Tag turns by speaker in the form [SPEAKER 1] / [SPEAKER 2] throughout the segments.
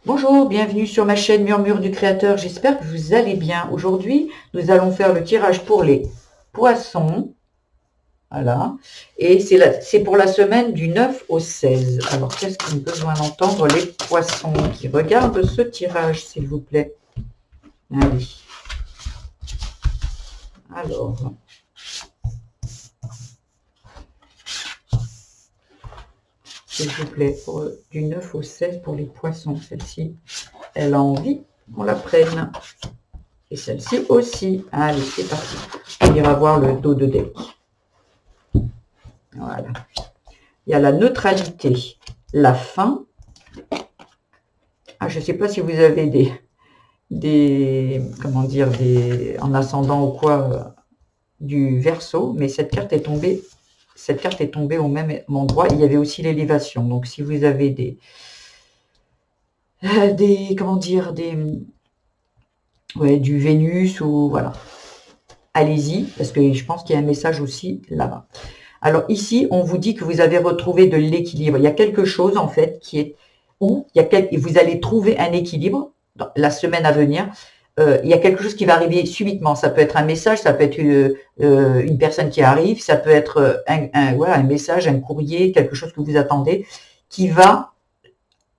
[SPEAKER 1] Bonjour, bienvenue sur ma chaîne Murmure du Créateur, j'espère que vous allez bien. Aujourd'hui, nous allons faire le tirage pour les poissons, voilà, et c'est pour la semaine du 9 au 16. Alors, qu'est-ce qu'ils ont besoin d'entendre les poissons qui regardent ce tirage, s'il vous plaît? Allez, alors, s'il vous plaît, du 9 au 16 pour les poissons, celle-ci, elle a envie qu'on la prenne. Et celle-ci aussi. Allez, c'est parti. On ira voir le dos de deck. Voilà. Il y a la neutralité, la fin. Ah, je ne sais pas si vous avez comment dire, en ascendant ou quoi, du Verseau, mais cette carte est tombée au même endroit. Il y avait aussi l'élévation. Donc, si vous avez comment dire, du Vénus ou voilà, allez-y, parce que je pense qu'il y a un message aussi là-bas. Alors ici, on vous dit que vous avez retrouvé de l'équilibre. Il y a quelque chose en fait qui est où vous allez trouver un équilibre dans la semaine à venir. Il y a quelque chose qui va arriver subitement. Ça peut être un message, ça peut être une personne qui arrive, ça peut être un message, un courrier, quelque chose que vous attendez, qui va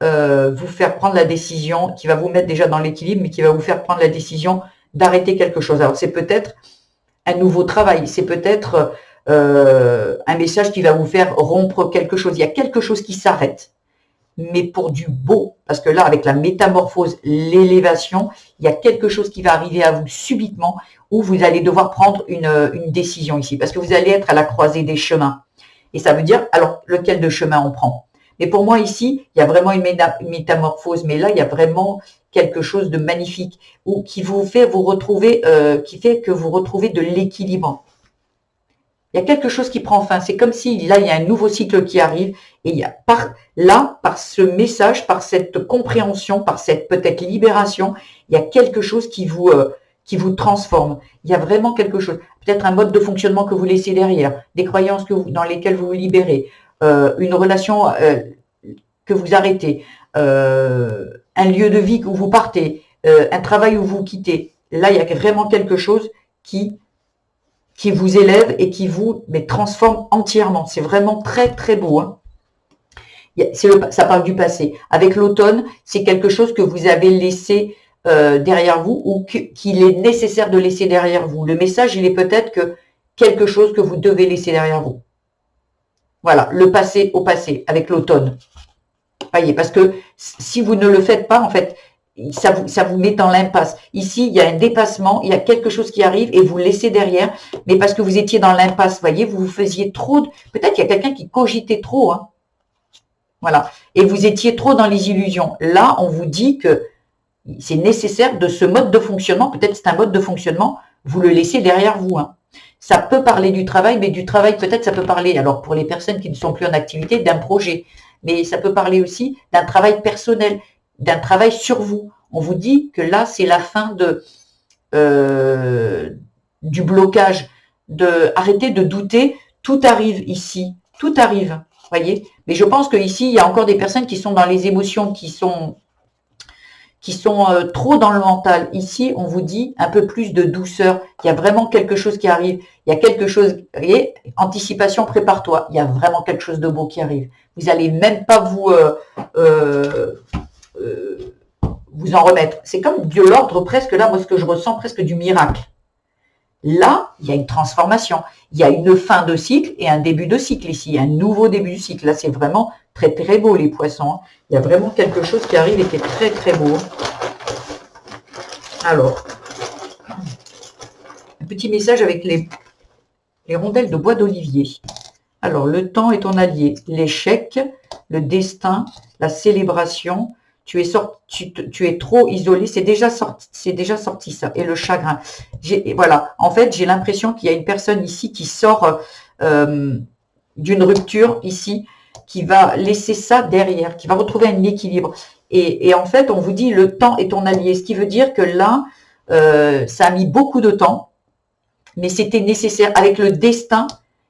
[SPEAKER 1] vous faire prendre la décision, qui va vous mettre déjà dans l'équilibre, mais qui va vous faire prendre la décision d'arrêter quelque chose. Alors c'est peut-être un nouveau travail, c'est peut-être un message qui va vous faire rompre quelque chose. Il y a quelque chose qui s'arrête, mais pour du beau, parce que là, avec la métamorphose, l'élévation, il y a quelque chose qui va arriver à vous subitement, où vous allez devoir prendre une décision ici, parce que vous allez être à la croisée des chemins. Et ça veut dire, alors, lequel de chemin on prend? Mais pour moi, ici, il y a vraiment une métamorphose, mais là, il y a vraiment quelque chose de magnifique, ou qui vous fait vous retrouver, qui fait que vous retrouvez de l'équilibre. Il y a quelque chose qui prend fin. C'est comme si là, il y a un nouveau cycle qui arrive et il y a par ce message, par cette compréhension, par cette peut-être libération, il y a quelque chose qui vous transforme. Il y a vraiment quelque chose. Peut-être un mode de fonctionnement que vous laissez derrière, des croyances dans lesquelles vous vous libérez, une relation que vous arrêtez, un lieu de vie où vous partez, un travail où vous quittez. Là, il y a vraiment quelque chose qui vous élève et qui vous transforme entièrement. C'est vraiment très, très beau. Hein. Ça parle du passé. Avec l'automne, c'est quelque chose que vous avez laissé derrière vous ou qu'il est nécessaire de laisser derrière vous. Le message, il est peut-être que quelque chose que vous devez laisser derrière vous. Voilà, le passé au passé, avec l'automne. Voyez, parce que si vous ne le faites pas, en fait, ça vous met dans l'impasse. Ici, il y a un dépassement, il y a quelque chose qui arrive et vous laissez derrière, mais parce que vous étiez dans l'impasse, voyez, vous faisiez trop peut-être qu'il y a quelqu'un qui cogitait trop, hein. Voilà, et vous étiez trop dans les illusions. Là, on vous dit que c'est nécessaire de ce mode de fonctionnement, peut-être c'est un mode de fonctionnement, vous le laissez derrière vous, hein. Ça peut parler du travail, mais du travail, peut-être ça peut parler, alors pour les personnes qui ne sont plus en activité, d'un projet, mais ça peut parler aussi d'un travail personnel, d'un travail sur vous. On vous dit que là, c'est la fin du blocage, arrêter de douter, tout arrive ici, tout arrive, voyez. Mais je pense qu'ici, il y a encore des personnes qui sont dans les émotions, qui sont trop dans le mental. Ici, on vous dit un peu plus de douceur. Il y a vraiment quelque chose qui arrive. Il y a quelque chose, vous voyez, anticipation, prépare-toi. Il y a vraiment quelque chose de beau qui arrive. Vous n'allez même pas vous en remettre. C'est comme de l'ordre presque, là, moi, ce que je ressens, presque du miracle. Là, il y a une transformation. Il y a une fin de cycle et un début de cycle ici. Un nouveau début de cycle. Là, c'est vraiment très, très beau, les poissons. Il y a vraiment quelque chose qui arrive et qui est très, très beau. Alors, un petit message avec les rondelles de bois d'olivier. Alors, le temps est ton allié. L'échec, le destin, la célébration. Tu es trop isolé. C'est déjà sorti ça. Et le chagrin. Voilà. En fait, j'ai l'impression qu'il y a une personne ici qui sort d'une rupture ici, qui va laisser ça derrière, qui va retrouver un équilibre. Et en fait, on vous dit le temps est ton allié. Ce qui veut dire que là, ça a mis beaucoup de temps, mais c'était nécessaire. Avec le destin,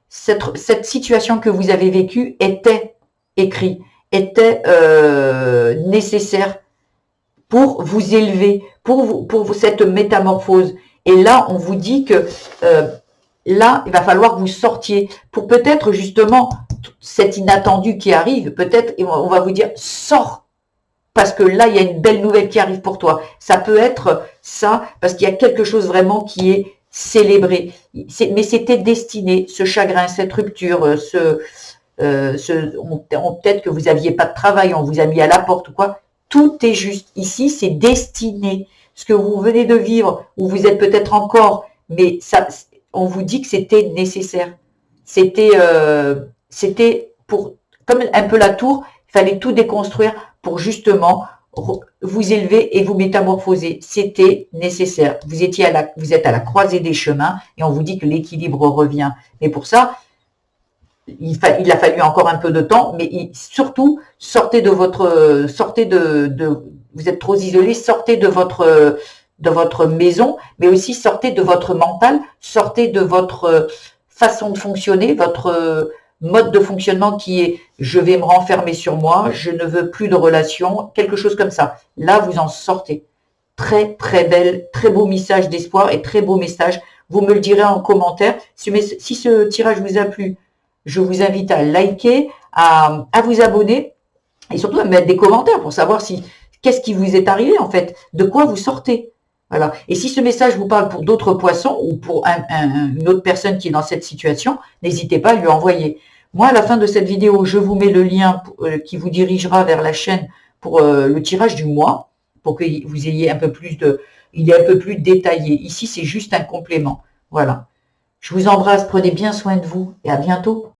[SPEAKER 1] cette situation que vous avez vécue était écrite, était nécessaire pour vous élever, pour cette métamorphose. Et là, on vous dit que là, il va falloir que vous sortiez pour peut-être justement cet inattendu qui arrive. Peut-être on va vous dire, sors, parce que là, il y a une belle nouvelle qui arrive pour toi. Ça peut être ça, parce qu'il y a quelque chose vraiment qui est célébré. Mais c'était destiné, ce chagrin, cette rupture, peut-être que vous n'aviez pas de travail, on vous a mis à la porte ou quoi. Tout est juste. Ici, c'est destiné. Ce que vous venez de vivre, où vous êtes peut-être encore, mais ça, on vous dit que c'était nécessaire. C'était pour, comme un peu la tour, il fallait tout déconstruire pour justement vous élever et vous métamorphoser. C'était nécessaire. Vous êtes à la croisée des chemins et on vous dit que l'équilibre revient. Mais pour ça, il a fallu encore un peu de temps, mais surtout, vous êtes trop isolé, sortez de votre maison, mais aussi sortez de votre mental, sortez de votre façon de fonctionner, votre mode de fonctionnement qui est je vais me renfermer sur moi, je ne veux plus de relations, quelque chose comme ça. Là, vous en sortez. Très, très belle, très beau message d'espoir et très beau message. Vous me le direz en commentaire. Si ce tirage vous a plu, je vous invite à liker, à vous abonner et surtout à mettre des commentaires pour savoir qu'est-ce qui vous est arrivé en fait, de quoi vous sortez. Voilà. Et si ce message vous parle pour d'autres poissons ou pour une autre personne qui est dans cette situation, n'hésitez pas à lui envoyer. Moi, à la fin de cette vidéo, je vous mets le lien qui vous dirigera vers la chaîne pour le tirage du mois, pour que vous ayez un peu plus il est un peu plus détaillé. Ici, c'est juste un complément. Voilà. Je vous embrasse, prenez bien soin de vous et à bientôt.